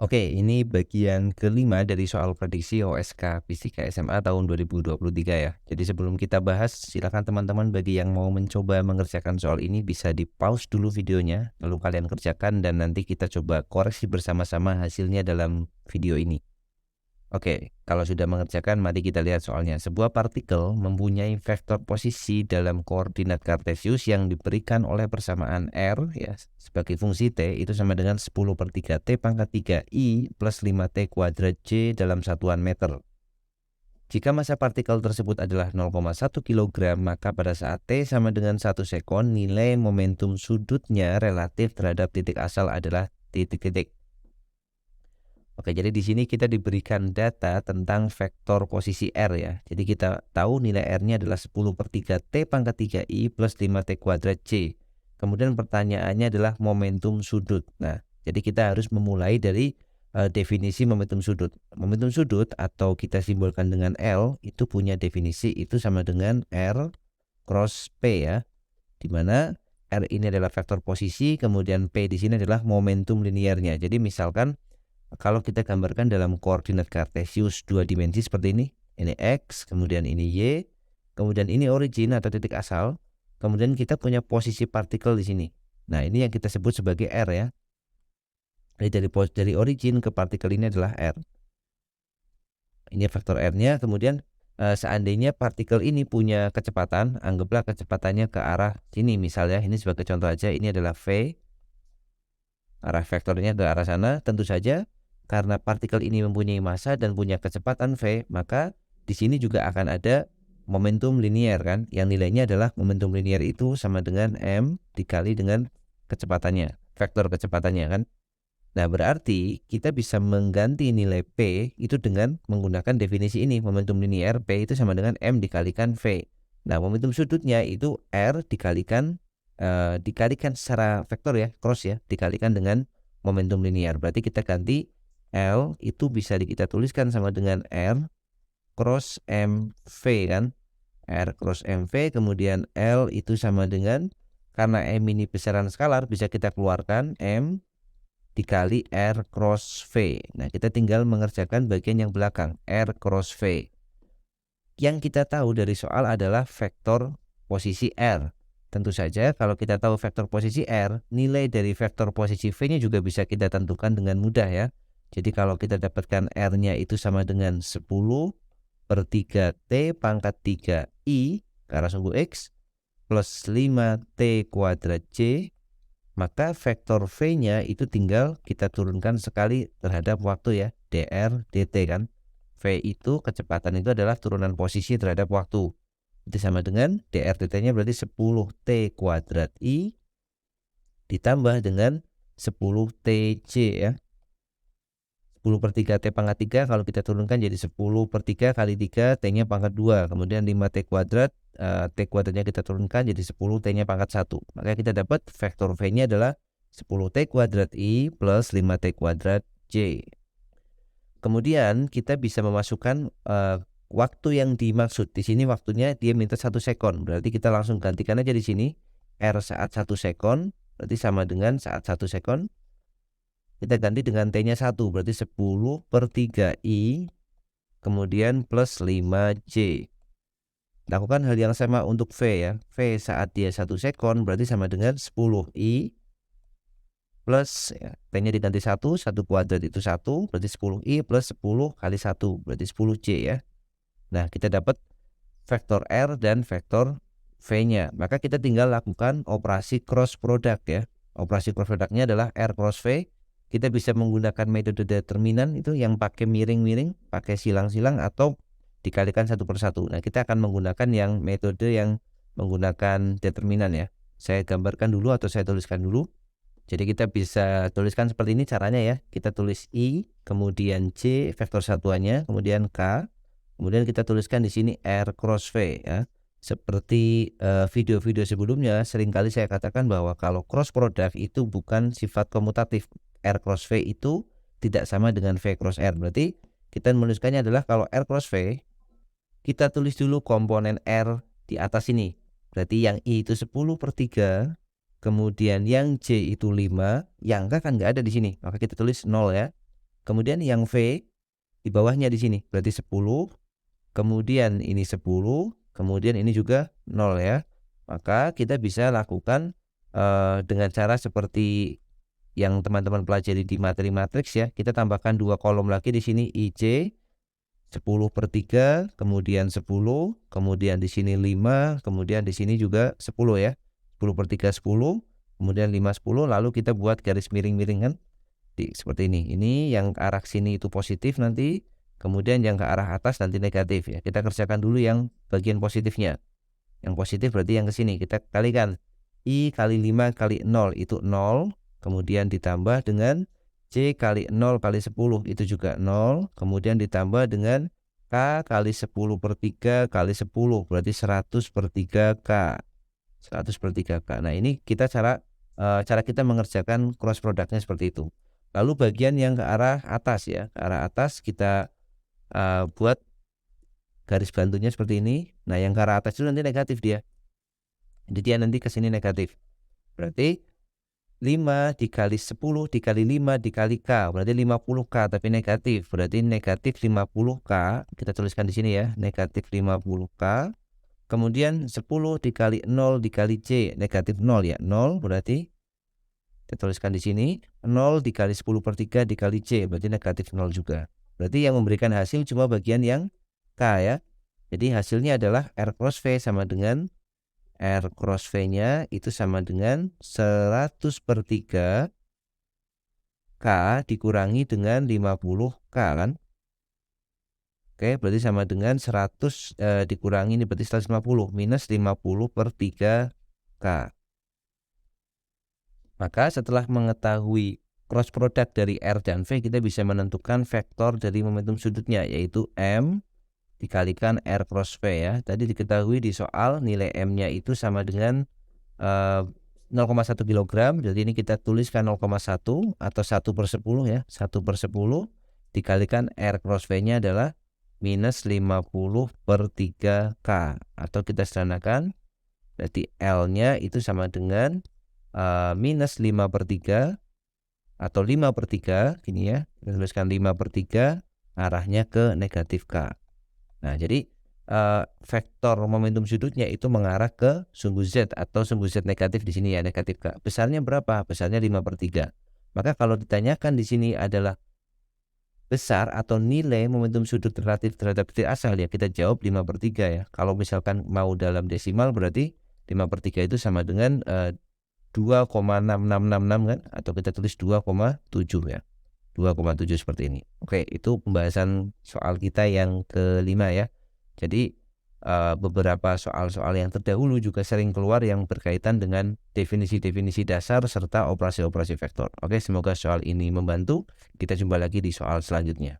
Oke, ini bagian kelima dari soal prediksi OSK Fisika SMA tahun 2023 ya. Jadi sebelum kita bahas, silakan teman-teman bagi yang mau mencoba mengerjakan soal ini bisa di-pause dulu videonya, lalu kalian kerjakan dan nanti kita coba koreksi bersama-sama hasilnya dalam video ini. Oke, kalau sudah mengerjakan, mari kita lihat soalnya. Sebuah partikel mempunyai vektor posisi dalam koordinat kartesius yang diberikan oleh persamaan R ya sebagai fungsi T itu sama dengan 10/3 T pangkat 3 I plus 5T kuadrat J dalam satuan meter. Jika massa partikel tersebut adalah 0,1 kg, maka pada saat T sama dengan 1 sekon, nilai momentum sudutnya relatif terhadap titik asal adalah titik-titik. Oke, jadi di sini kita diberikan data tentang vektor posisi R ya. Jadi kita tahu nilai R-nya adalah 10/3 T pangkat 3 I plus 5T kuadrat J. Kemudian pertanyaannya adalah momentum sudut. Nah, jadi kita harus memulai dari definisi momentum sudut. Momentum sudut atau kita simbolkan dengan L itu punya definisi itu sama dengan R cross P ya. Di mana R ini adalah vektor posisi, kemudian P di sini adalah momentum linearnya. Jadi misalkan kalau kita gambarkan dalam koordinat kartesius 2 dimensi seperti ini X, kemudian ini Y, kemudian ini origin atau titik asal, kemudian kita punya posisi partikel di sini. Nah, ini yang kita sebut sebagai R ya. Jadi dari origin ke partikel ini adalah R. Ini vektor R-nya, kemudian seandainya partikel ini punya kecepatan, anggaplah kecepatannya ke arah sini misalnya, ini sebagai contoh aja, ini adalah V, arah vektornya ke arah sana, tentu saja karena partikel ini mempunyai massa dan punya kecepatan V, maka di sini juga akan ada momentum linear kan, yang nilainya adalah momentum linear itu sama dengan M dikali dengan kecepatannya, vektor kecepatannya kan. Nah, berarti kita bisa mengganti nilai P itu dengan menggunakan definisi ini, momentum linear P itu sama dengan M dikalikan V. Nah, momentum sudutnya itu R dikalikan secara vektor ya, cross ya, dikalikan dengan momentum linear. Berarti kita ganti L itu bisa kita tuliskan sama dengan R cross MV kan. R cross MV, kemudian L itu sama dengan, karena M ini besaran skalar, bisa kita keluarkan M dikali R cross V. Nah, kita tinggal mengerjakan bagian yang belakang, R cross V. Yang kita tahu dari soal adalah vektor posisi R. Tentu saja kalau kita tahu vektor posisi R, nilai dari vektor posisi V-nya juga bisa kita tentukan dengan mudah ya. Jadi kalau kita dapatkan R-nya itu sama dengan 10/3 T pangkat 3 I ke arah sumbu X plus 5T kuadrat J, maka vektor V-nya itu tinggal kita turunkan sekali terhadap waktu ya, dr dt kan. V itu kecepatan itu adalah turunan posisi terhadap waktu. Itu sama dengan dr dt-nya berarti 10T kuadrat I ditambah dengan 10TJ ya. 10/3 T pangkat 3 kalau kita turunkan jadi 10/3 kali 3 T-nya pangkat 2. Kemudian 5T kuadrat, T kuadratnya kita turunkan jadi 10 T-nya pangkat 1. Maka kita dapat vektor V-nya adalah 10T kuadrat I plus 5T kuadrat J. Kemudian kita bisa memasukkan waktu yang dimaksud. Di sini waktunya dia minta 1 sekon. Berarti kita langsung gantikan aja di sini. R saat 1 sekon berarti sama dengan saat 1 sekon. Kita ganti dengan T-nya 1, berarti 10/3 I, kemudian plus 5J. Lakukan hal yang sama untuk V ya. V saat dia 1 sekon berarti sama dengan 10 I plus ya, T-nya diganti 1 kuadrat itu 1, berarti 10 I plus 10 kali 1, berarti 10J ya. Nah, kita dapat vektor R dan vektor V-nya. Maka kita tinggal lakukan operasi cross product ya. Operasi cross product-nya adalah R cross V. Kita bisa menggunakan metode determinan itu yang pakai miring-miring, pakai silang-silang, atau dikalikan 1/1. Nah, kita akan menggunakan yang metode yang menggunakan determinan ya. Saya gambarkan dulu atau saya tuliskan dulu. Jadi kita bisa tuliskan seperti ini caranya ya. Kita tulis I, kemudian J vektor satuannya, kemudian K, kemudian kita tuliskan di sini R cross V ya. Seperti video-video sebelumnya, seringkali saya katakan bahwa kalau cross product itu bukan sifat komutatif. R cross V itu tidak sama dengan V cross R. Berarti kita menuliskannya adalah kalau R cross V, kita tulis dulu komponen R di atas ini. Berarti yang I itu 10/3, kemudian yang J itu 5, yang K kan nggak ada di sini. Maka kita tulis 0 ya. Kemudian yang V di bawahnya di sini berarti 10, kemudian ini 10, kemudian ini juga 0 ya. Maka kita bisa lakukan dengan cara seperti yang teman-teman pelajari di materi matriks ya. Kita tambahkan 2 kolom lagi di sini IC 10/3, kemudian 10, kemudian di sini 5, kemudian di sini juga 10 ya. 10/3 10, kemudian 5 10, lalu kita buat garis miring-miring kan. Seperti ini. Ini yang ke arah sini itu positif nanti, kemudian yang ke arah atas nanti negatif ya. Kita kerjakan dulu yang bagian positifnya. Yang positif berarti yang ke sini. Kita kalikan. I kali 5 kali 0 itu 0, kemudian ditambah dengan C kali 0 kali 10 itu juga 0, kemudian ditambah dengan K kali 10/3 kali 10 berarti 100/3 K. 100/3 K. Nah, ini kita cara kita mengerjakan cross produknya seperti itu. Lalu bagian yang ke arah atas ya, ke arah atas kita buat garis bantunya seperti ini. Nah, yang ke arah atas itu nanti negatif dia. Jadi dia nanti ke sini negatif. Berarti 5 dikali 10 dikali 5 dikali K berarti 50K tapi negatif. Berarti negatif 50K. Kita tuliskan di sini ya, negatif 50K. Kemudian 10 dikali 0 dikali C negatif 0 ya. 0 berarti kita tuliskan di sini 0 dikali 10/3 dikali C berarti negatif 0 juga. Berarti yang memberikan hasil cuma bagian yang K ya. Jadi hasilnya adalah R cross V sama dengan R cross V-nya itu sama dengan 100/3 K dikurangi dengan 50K kan. Oke, berarti sama dengan 100 dikurangi ini berarti 150 minus 50/3 K. Maka setelah mengetahui cross product dari R dan V, kita bisa menentukan vektor dari momentum sudutnya, yaitu M dikalikan R cross V ya. Tadi diketahui di soal nilai M-nya itu sama dengan 0,1 kg. Jadi ini kita tuliskan 0,1 atau 1/10 ya. 1/10 dikalikan R cross V-nya adalah minus 50/3 K. Atau kita sederhanakan, berarti L-nya itu sama dengan minus 5/3 atau 5/3 gini ya. Kita tuliskan 5/3 arahnya ke negatif K. Nah, jadi vektor momentum sudutnya itu mengarah ke sumbu Z atau sumbu Z negatif di sini ya, negatif K. Besarnya berapa? Besarnya 5/3. Maka kalau ditanyakan di sini adalah besar atau nilai momentum sudut relatif terhadap titik asal ya, kita jawab 5/3 ya. Kalau misalkan mau dalam desimal berarti 5/3 itu sama dengan 2,6666 kan, atau kita tulis 2,7 ya. 2,7 seperti ini. Oke, itu pembahasan soal kita yang kelima ya. Jadi beberapa soal-soal yang terdahulu juga sering keluar yang berkaitan dengan definisi-definisi dasar serta operasi-operasi vektor. Oke, semoga soal ini membantu. Kita jumpa lagi di soal selanjutnya.